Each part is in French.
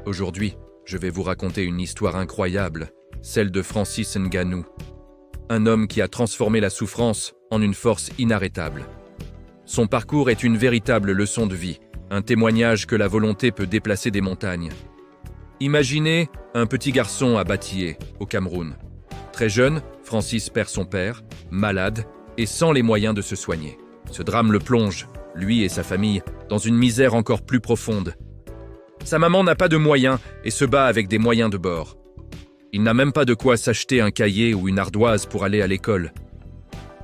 Aujourd'hui, je vais vous raconter une histoire incroyable, celle de Francis Ngannou. Un homme qui a transformé la souffrance en une force inarrêtable. Son parcours est une véritable leçon de vie, un témoignage que la volonté peut déplacer des montagnes. Imaginez un petit garçon à Batillé, au Cameroun. Très jeune, Francis perd son père, malade et sans les moyens de se soigner. Ce drame le plonge, lui et sa famille, dans une misère encore plus profonde. Sa maman n'a pas de moyens et se bat avec des moyens de bord. Il n'a même pas de quoi s'acheter un cahier ou une ardoise pour aller à l'école.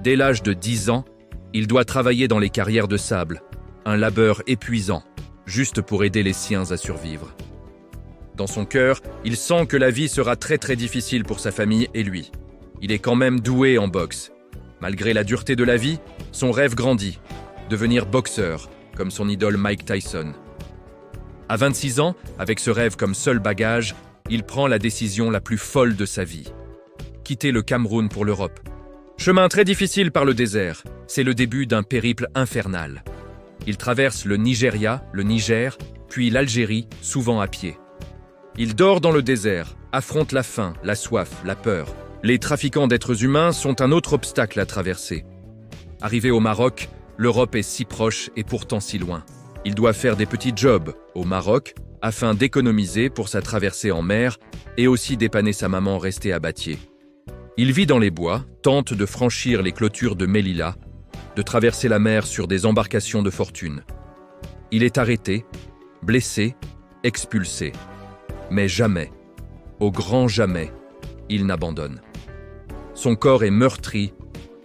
Dès l'âge de 10 ans, il doit travailler dans les carrières de sable, un labeur épuisant, juste pour aider les siens à survivre. Dans son cœur, il sent que la vie sera très difficile pour sa famille et lui. Il est quand même doué en boxe. Malgré la dureté de la vie, son rêve grandit, devenir boxeur, comme son idole Mike Tyson. À 26 ans, avec ce rêve comme seul bagage, il prend la décision la plus folle de sa vie. Quitter le Cameroun pour l'Europe. Chemin très difficile par le désert, c'est le début d'un périple infernal. Il traverse le Nigeria, le Niger, puis l'Algérie, souvent à pied. Il dort dans le désert, affronte la faim, la soif, la peur. Les trafiquants d'êtres humains sont un autre obstacle à traverser. Arrivé au Maroc, l'Europe est si proche et pourtant si loin. Il doit faire des petits jobs au Maroc afin d'économiser pour sa traversée en mer et aussi dépanner sa maman restée à Batillé. Il vit dans les bois, tente de franchir les clôtures de Melilla, de traverser la mer sur des embarcations de fortune. Il est arrêté, blessé, expulsé. Mais jamais, au grand jamais, il n'abandonne. Son corps est meurtri,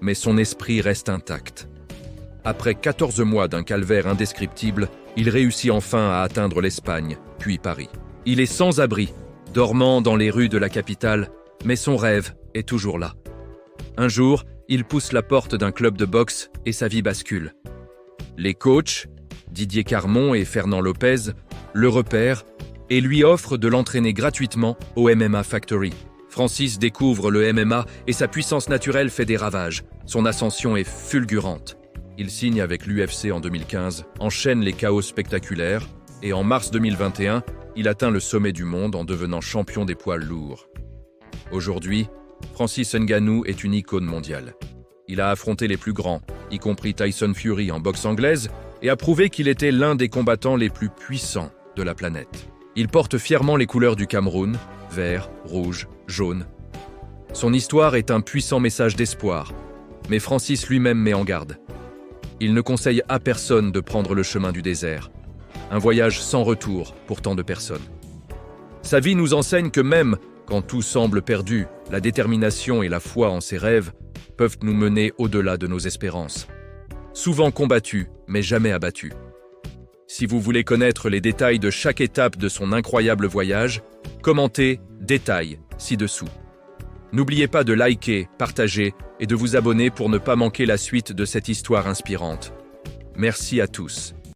mais son esprit reste intact. Après 14 mois d'un calvaire indescriptible, il réussit enfin à atteindre l'Espagne, puis Paris. Il est sans abri, dormant dans les rues de la capitale, mais son rêve est toujours là. Un jour, il pousse la porte d'un club de boxe et sa vie bascule. Les coachs, Didier Carmon et Fernand Lopez, le repèrent et lui offrent de l'entraîner gratuitement au MMA Factory. Francis découvre le MMA et sa puissance naturelle fait des ravages. Son ascension est fulgurante. Il signe avec l'UFC en 2015, enchaîne les chaos spectaculaires et en mars 2021, il atteint le sommet du monde en devenant champion des poids lourds. Aujourd'hui, Francis Ngannou est une icône mondiale. Il a affronté les plus grands, y compris Tyson Fury en boxe anglaise, et a prouvé qu'il était l'un des combattants les plus puissants de la planète. Il porte fièrement les couleurs du Cameroun, vert, rouge, jaune. Son histoire est un puissant message d'espoir, mais Francis lui-même met en garde. Il ne conseille à personne de prendre le chemin du désert, un voyage sans retour pour tant de personnes. Sa vie nous enseigne que même quand tout semble perdu, la détermination et la foi en ses rêves peuvent nous mener au-delà de nos espérances. Souvent combattus, mais jamais abattus. Si vous voulez connaître les détails de chaque étape de son incroyable voyage, commentez « Détails » ci-dessous. N'oubliez pas de liker, partager et de vous abonner pour ne pas manquer la suite de cette histoire inspirante. Merci à tous.